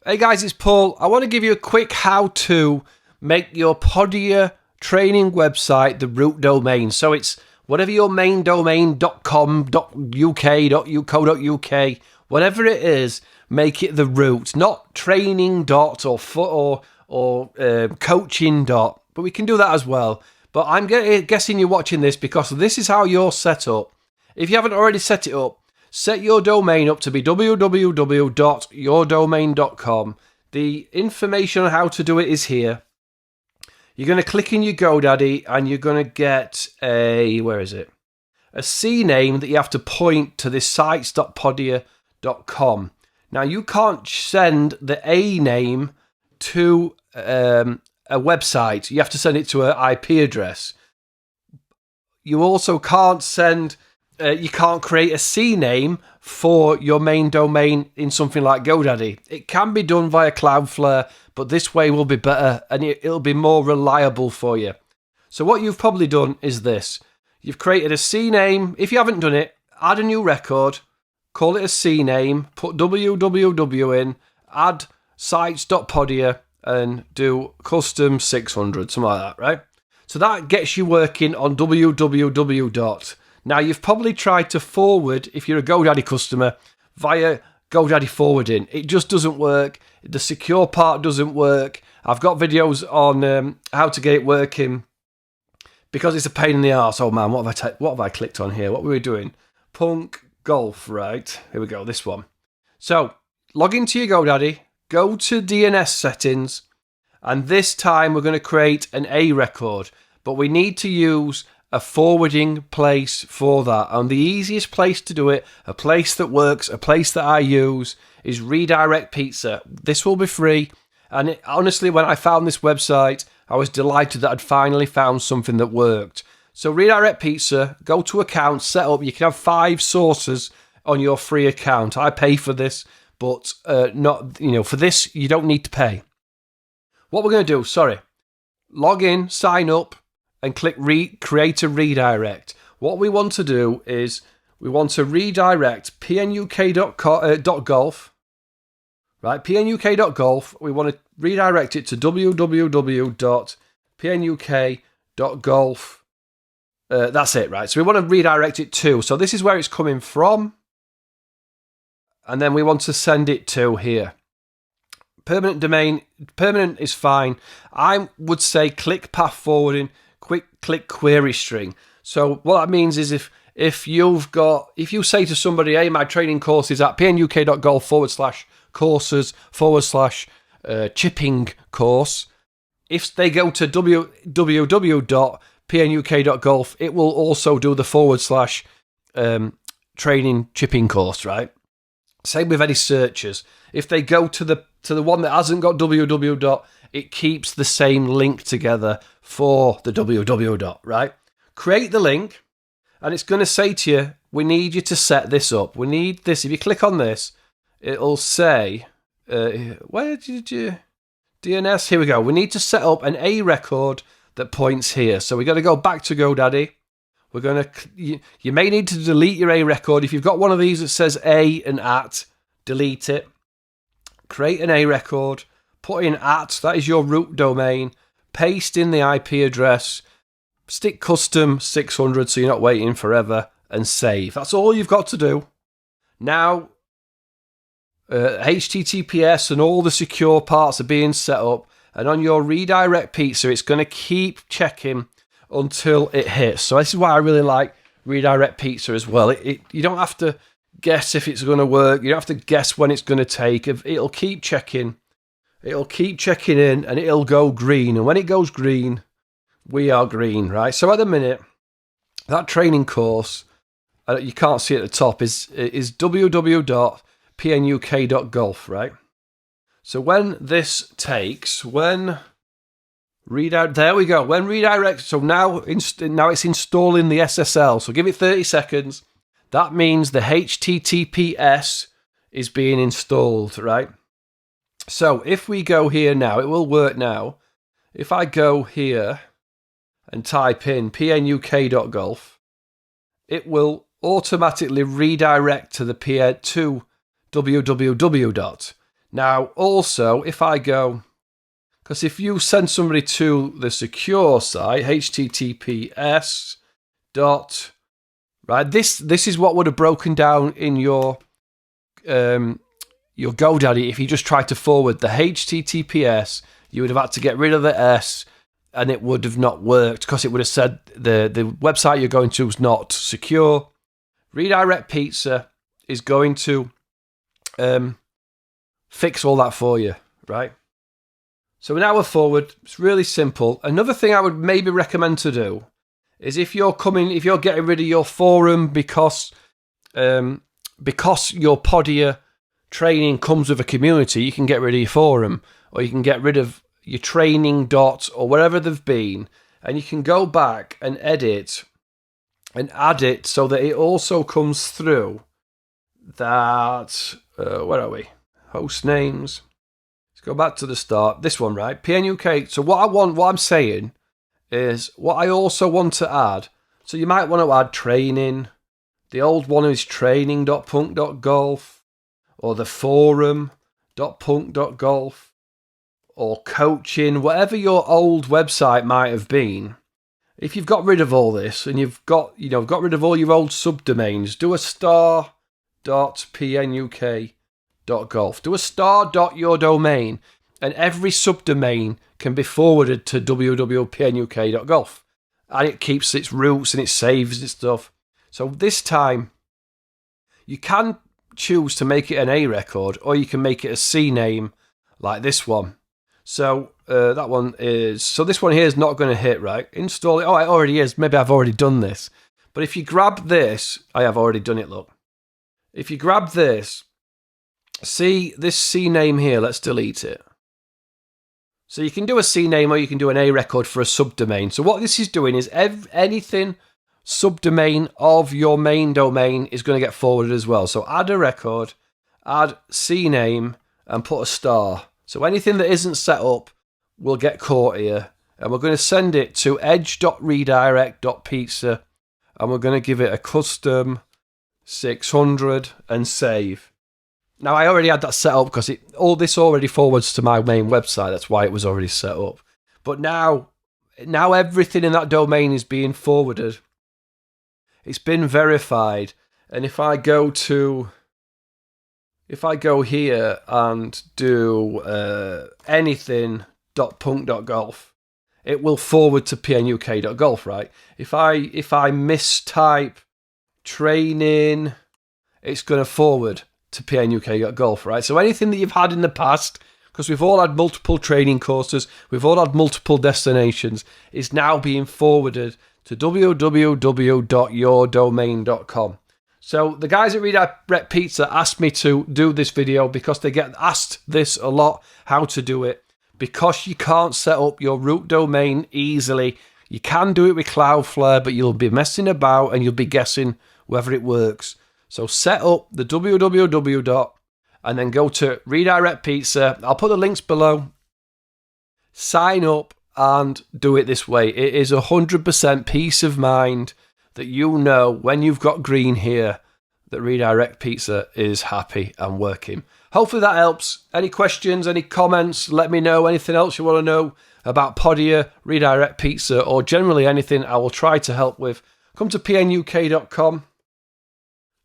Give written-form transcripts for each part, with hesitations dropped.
Hey guys, it's Paul. I want to give you a quick how-to make your Podia training website the root domain. So it's whatever your main domain .com, .uk, .co.uk, whatever it is, make it the root, not training dot or coaching dot. But we can do that as well. But I'm guessing you're watching this because this is how you're set up. If you haven't already set it up, set your domain up to be www.yourdomain.com. The information on how to do it is here. You're going to click in your GoDaddy and you're going to get a C name that you have to point to this sites.podia.com. Now, you can't send the A name to a website. You have to send it to an IP address. You also can't send... you can't create a C name for your main domain in something like GoDaddy. It can be done via Cloudflare, but this way will be better and it'll be more reliable for you. So what you've probably done is this. You've created a C name. If you haven't done it, add a new record, call it a C name, put www in, add sites.podia and do custom 600, something like that, right? So that gets you working on www. Now, you've probably tried to forward, if you're a GoDaddy customer, via GoDaddy forwarding. It just doesn't work. The secure part doesn't work. I've got videos on how to get it working because it's a pain in the arse. Oh, man, what have I clicked on here? What were we doing? Punk Golf, right? Here we go, this one. So, log into your GoDaddy, go to DNS settings, and this time we're going to create an A record, but we need to use a forwarding place for that. And the easiest place to do it, a place that works, a place that I use, is Redirect Pizza. This will be free. And honestly, when I found this website, I was delighted that I'd finally found something that worked. So Redirect Pizza, go to account, set up. You can have 5 sources on your free account. I pay for this, but not, for this, you don't need to pay. What we're going to do, log in, sign up, and click create a redirect. What we want to do is we want to redirect pnuk.golf, right? pnuk.golf. We want to redirect it to www.pnuk.golf. That's it, right? So we want to redirect it to. So this is where it's coming from. And then we want to send it to here. Permanent domain, permanent is fine. I would say click path forwarding, click query string. So what that means is if you say to somebody, hey, my training course is at pnuk.golf/courses/chipping course, if they go to www.pnuk.golf, it will also do the /training chipping course, right? Same with any searches. If they go to the one that hasn't got www, it keeps the same link together for the www, right? Create the link, and it's going to say to you, we need you to set this up. We need this. If you click on this, it'll say, where did you... DNS, here we go. We need to set up an A record that points here. So we've got to go back to GoDaddy. We're going to... You may need to delete your A record. If you've got one of these that says A and at, delete it. Create an A record. Put in at, that is your root domain. Paste in the IP address. Stick custom 600 so you're not waiting forever. And save. That's all you've got to do. Now, HTTPS and all the secure parts are being set up. And on your redirect pizza, it's going to keep checking until it hits. So this is why I really like redirect pizza as well. You don't have to guess if it's going to work. You don't have to guess when it's going to take. It'll keep checking. It'll keep checking in and it'll go green. And when it goes green, we are green, right? So at the minute, that training course, you can't see at the top, is www.pnuk.golf, right? So when this takes, there we go. When redirect, so now it's installing the SSL. So give it 30 seconds. That means the HTTPS is being installed, right? So if we go here now, it will work now. If I go here and type in pnuk.golf, it will automatically redirect to the www. Now, also, if I go, because if you send somebody to the secure site, https dot, right, this is what would have broken down in your GoDaddy if you just tried to forward the HTTPS. You would have had to get rid of the S, and it would have not worked because it would have said the website you're going to is not secure. Redirect Pizza is going to fix all that for you, right? So now we're forward. It's really simple. Another thing I would maybe recommend to do is if you're getting rid of your forum because your Podia training comes with a community, you can get rid of your forum, or you can get rid of your training dot or wherever they've been, and you can go back and edit and add it so that it also comes through that, where are we? Host names. Let's go back to the start. This one, right? PNUK. So what I'm saying is what I also want to add. So you might want to add training. The old one is training.punk.golf, or the forum.punk.golf, or coaching, whatever your old website might have been. If you've got rid of all this and you've got rid of all your old subdomains, do a star.pnuk.golf. Do a star.yourdomain, and every subdomain can be forwarded to www.pnuk.golf. And it keeps its roots and it saves its stuff. So this time, you can choose to make it an A record, or you can make it a C name like this one. So that one is, so this one here is not going to hit, right? Install it. Oh, it already is. Maybe I've already done this. But if you grab this, I have already done it, look. If you grab this, see this C name here, let's delete it. So you can do a C name or you can do an A record for a subdomain. So what this is doing is anything subdomain of your main domain is going to get forwarded as well. So add a record, add C name, and put a star. So anything that isn't set up will get caught here. And we're going to send it to edge.redirect.pizza. And we're going to give it a custom 600 and save. Now, I already had that set up because all this already forwards to my main website. That's why it was already set up. But now everything in that domain is being forwarded. It's been verified. And if I go here and do anything.punk.golf, it will forward to pnuk.golf, right? If I mistype training, it's going to forward to pnuk.golf, right? So anything that you've had in the past, because we've all had multiple training courses, we've all had multiple destinations, is now being forwarded to www.yourdomain.com. So the guys at Redirect Pizza asked me to do this video because they get asked this a lot, how to do it. Because you can't set up your root domain easily, you can do it with Cloudflare, but you'll be messing about and you'll be guessing whether it works. So set up the www. And then go to Redirect Pizza. I'll put the links below. Sign up and do it this way. It is 100% peace of mind that you know when you've got green here that Redirect Pizza is happy and working. Hopefully that helps. Any questions, any comments, let me know. Anything else you want to know about Podia, Redirect Pizza, or generally anything I will try to help with. Come to pnuk.com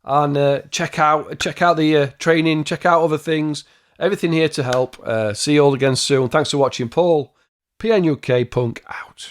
and check out the training, check out other things. Everything here to help. See you all again soon. Thanks for watching. Paul, PNUK Punk out.